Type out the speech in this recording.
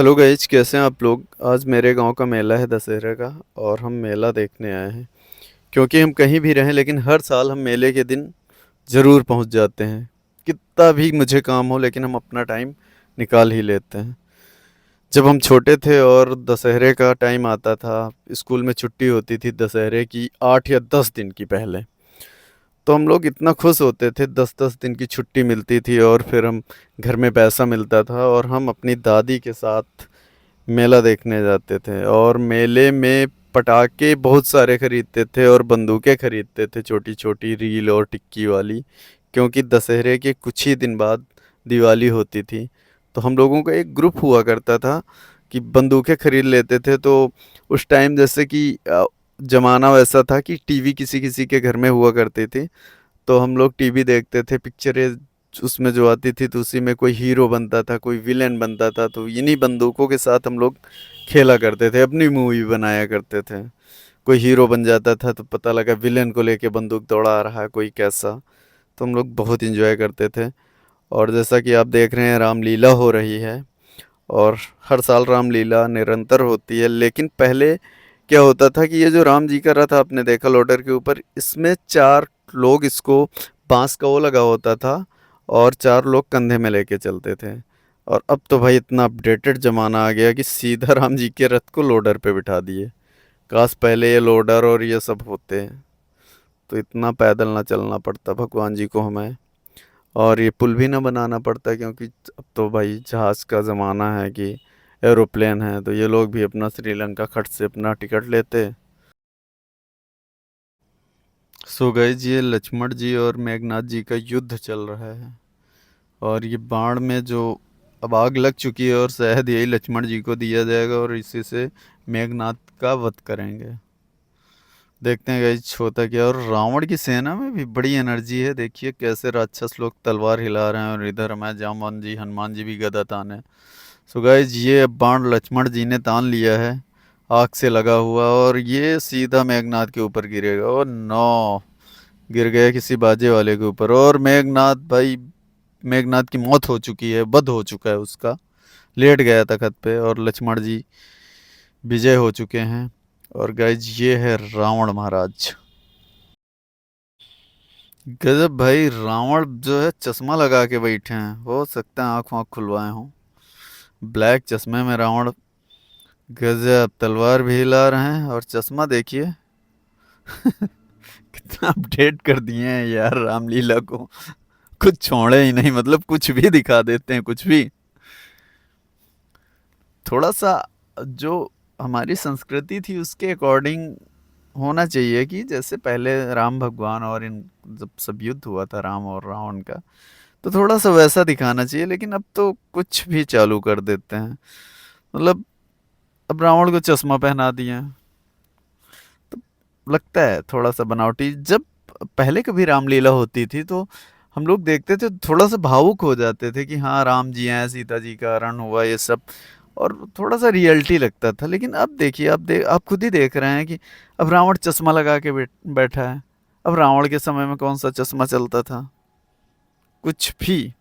Hello guys, कैसे हैं आप लोग। आज मेरे गांव का मेला है दशहरे का। और हम मेला देखने आए हैं। क्योंकि हम कहीं भी रहें लेकिन हर साल हम मेले के दिन ज़रूर पहुंच जाते हैं। कितना भी मुझे काम हो लेकिन हम अपना टाइम निकाल ही लेते हैं। जब हम छोटे थे और दशहरे का टाइम आता था, स्कूल में छुट्टी होती थी दशहरे की 8 या 10 दिन की पहले, तो हम लोग इतना खुश होते थे। 10-10 दिन की छुट्टी मिलती थी और फिर हम घर में पैसा मिलता था और हम अपनी दादी के साथ मेला देखने जाते थे। और मेले में पटाखे बहुत सारे खरीदते थे और बंदूकें खरीदते थे, छोटी छोटी रील और टिक्की वाली। क्योंकि दशहरे के कुछ ही दिन बाद दिवाली होती थी। तो हम लोगों का एक ग्रुप हुआ करता था कि बंदूकें खरीद लेते थे। तो उस टाइम जैसे कि ज़माना वैसा था कि टीवी किसी किसी के घर में हुआ करती थी। तो हम लोग टीवी देखते थे, पिक्चरें उसमें जो आती थी, तो उसी में कोई हीरो बनता था, कोई विलेन बनता था। तो इन्हीं बंदूकों के साथ हम लोग खेला करते थे, अपनी मूवी बनाया करते थे। कोई हीरो बन जाता था तो पता लगा विलेन को लेके बंदूक दौड़ा रहा है कोई कैसा। तो हम लोग बहुत इंजॉय करते थे। और जैसा कि आप देख रहे हैं, रामलीला हो रही है। और हर साल रामलीला निरंतर होती है। लेकिन पहले क्या होता था कि ये जो राम जी का रथ आपने देखा लोडर के ऊपर, इसमें 4 लोग इसको बांस का वो लगा होता था और 4 लोग कंधे में लेके चलते थे। और अब तो भाई इतना अपडेटेड ज़माना आ गया कि सीधा राम जी के रथ को लोडर पे बिठा दिए। काश पहले ये लोडर और ये सब होते, तो इतना पैदल ना चलना पड़ता भगवान जी को हमें। और ये पुल भी ना बनाना पड़ता, क्योंकि अब तो भाई जहाज़ का ज़माना है कि एरोप्लेन है। तो ये लोग भी अपना श्रीलंका खट से अपना टिकट लेते। सो गाइस, ये लक्ष्मण जी और मेघनाथ जी का युद्ध चल रहा है। और ये बाण में जो अब आग लग चुकी है, और शायद यही लक्ष्मण जी को दिया जाएगा और इसी से मेघनाथ का वध करेंगे। देखते हैं गाइस होता क्या। और रावण की सेना में भी बड़ी एनर्जी है। देखिए कैसे राक्षस लोग तलवार हिला रहे हैं और इधर हमारे जामवन जी हनुमान जी भी गदा ताने। सो गाइस, ये बाण लक्ष्मण जी ने तान लिया है, आग से लगा हुआ, और ये सीधा मेघनाथ के ऊपर गिरेगा। और नो, गिर गया किसी बाजे वाले के ऊपर। और मेघनाथ भाई, मेघनाथ की मौत हो चुकी है, वध हो चुका है उसका। लेट गया तखत पे और लक्ष्मण जी विजय हो चुके हैं। और गाइज ये है रावण महाराज। गजब भाई, रावण जो है चश्मा लगा के बैठे हैं, हो सकता है आँख वाँख खुलवाए हों। ब्लैक चश्मे में रावण। गजब, तलवार भी हिला रहे हैं और चश्मा देखिए। कितना अपडेट कर दिए हैं यार रामलीला को। कुछ छोड़े ही नहीं, मतलब कुछ भी दिखा देते हैं, कुछ भी। थोड़ा सा जो हमारी संस्कृति थी उसके अकॉर्डिंग होना चाहिए, कि जैसे पहले राम भगवान और इन जब सब युद्ध हुआ था राम और रावण का, तो थोड़ा सा वैसा दिखाना चाहिए। लेकिन अब तो कुछ भी चालू कर देते हैं। मतलब अब रावण को चश्मा पहना दिए हैं, तो लगता है थोड़ा सा बनावटी। जब पहले कभी रामलीला होती थी तो हम लोग देखते थे, थोड़ा सा भावुक हो जाते थे कि हाँ राम जी हैं, सीता जी का हरण हुआ, ये सब। और थोड़ा सा रियलिटी लगता था। लेकिन अब देखिए, आप खुद ही देख रहे हैं कि अब रावण चश्मा लगा के बैठा है। अब रावण के समय में कौन सा चश्मा चलता था? कुछ भी।